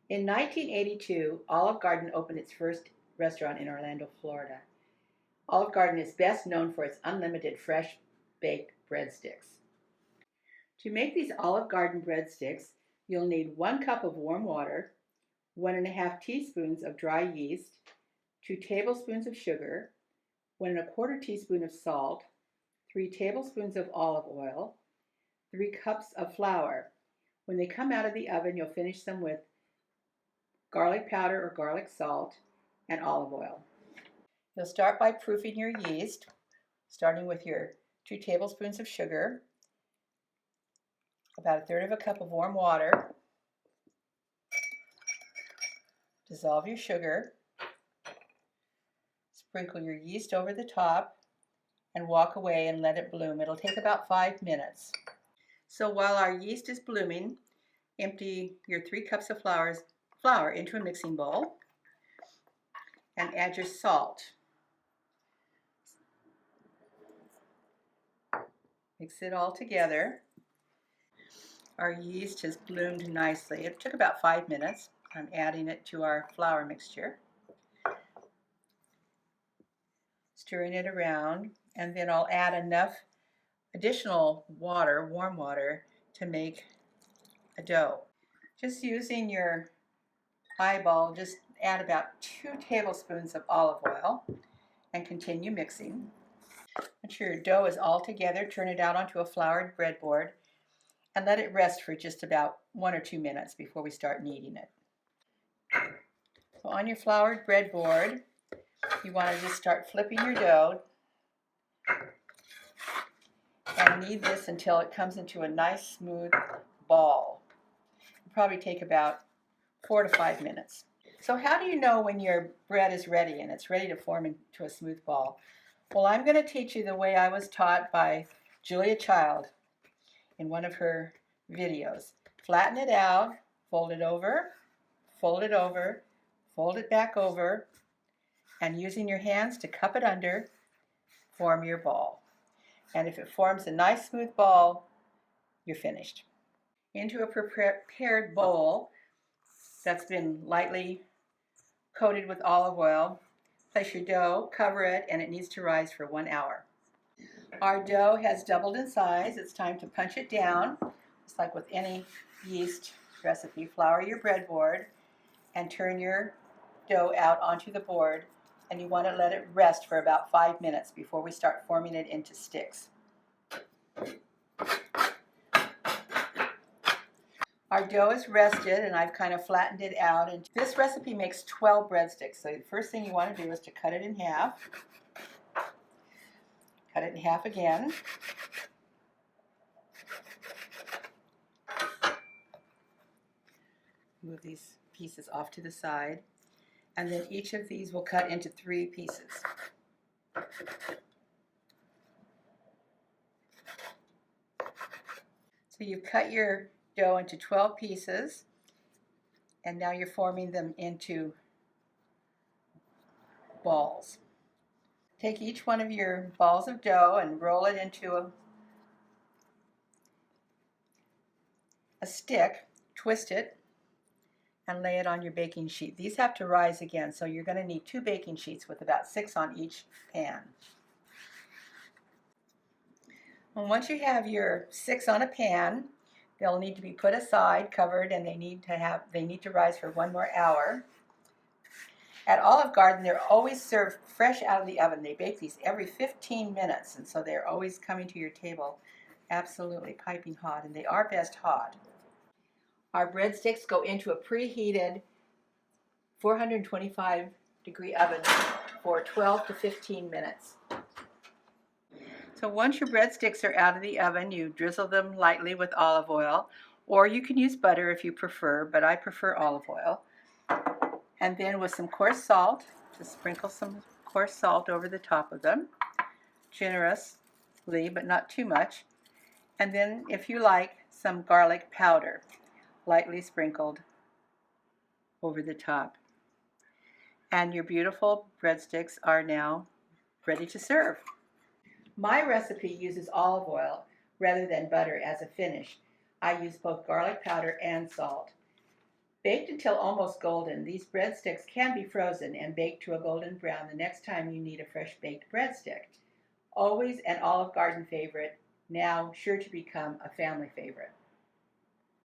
In 1982, Olive Garden opened its first restaurant in Orlando, Florida. Olive Garden is best known for its unlimited fresh baked breadsticks. To make these Olive Garden breadsticks, you'll need 1 cup of warm water, 1½ teaspoons of dry yeast, 2 tablespoons of sugar, 1¼ teaspoon of salt, 3 tablespoons of olive oil, 3 cups of flour. When they come out of the oven, you'll finish them with garlic powder or garlic salt and olive oil. You'll start by proofing your yeast, starting with your 2 tablespoons of sugar, about 1/3 cup of warm water. Dissolve your sugar, sprinkle your yeast over the top, and walk away and let it bloom. It'll take about 5 minutes. So while our yeast is blooming, empty your 3 cups of flour into a mixing bowl and add your salt. Mix it all together. Our yeast has bloomed nicely. It took about 5 minutes. I'm adding it to our flour mixture. Stirring it around, and then I'll add enough additional water, warm water, to make a dough. Just using your eyeball, just add about 2 tablespoons of olive oil and continue mixing. Once your dough is all together, turn it out onto a floured breadboard and let it rest for just about 1 or 2 minutes before we start kneading it. So on your floured breadboard, you want to just start flipping your dough and knead this until it comes into a nice smooth ball. It'll probably take about 4 to 5 minutes. So how do you know when your bread is ready and it's ready to form into a smooth ball? Well, I'm going to teach you the way I was taught by Julia Child in one of her videos. Flatten it out, fold it over, fold it over, fold it back over, and using your hands to cup it under, form your ball. And if it forms a nice smooth ball, you're finished. Into a prepared bowl that's been lightly coated with olive oil, place your dough, cover it, and it needs to rise for 1 hour. Our dough has doubled in size. It's time to punch it down. Just like with any yeast recipe, flour your breadboard and turn your dough out onto the board, and you want to let it rest for about 5 minutes before we start forming it into sticks. Our dough is rested and I've kind of flattened it out. And this recipe makes 12 breadsticks. So the first thing you want to do is to cut it in half. Cut it in half again. Move these pieces off to the side. And then each of these will cut into 3 pieces. So you've cut your dough into 12 pieces, and now you're forming them into balls. Take each one of your balls of dough and roll it into a stick, twist it, and lay it on your baking sheet. These have to rise again, so you're going to need 2 baking sheets with about 6 on each pan. And once you have your 6 on a pan, they'll need to be put aside, covered, and they need to rise for 1 more hour. At Olive Garden, they're always served fresh out of the oven. They bake these every 15 minutes, and so they're always coming to your table absolutely piping hot, and they are best hot. Our breadsticks go into a preheated 425-degree oven for 12 to 15 minutes. So once your breadsticks are out of the oven, you drizzle them lightly with olive oil, or you can use butter if you prefer, but I prefer olive oil. And then with some coarse salt, just sprinkle some coarse salt over the top of them, generously, but not too much. And then, if you like, some garlic powder, lightly sprinkled over the top. And your beautiful breadsticks are now ready to serve. My recipe uses olive oil rather than butter as a finish. I use both garlic powder and salt. Baked until almost golden, these breadsticks can be frozen and baked to a golden brown the next time you need a fresh baked breadstick. Always an Olive Garden favorite, now sure to become a family favorite.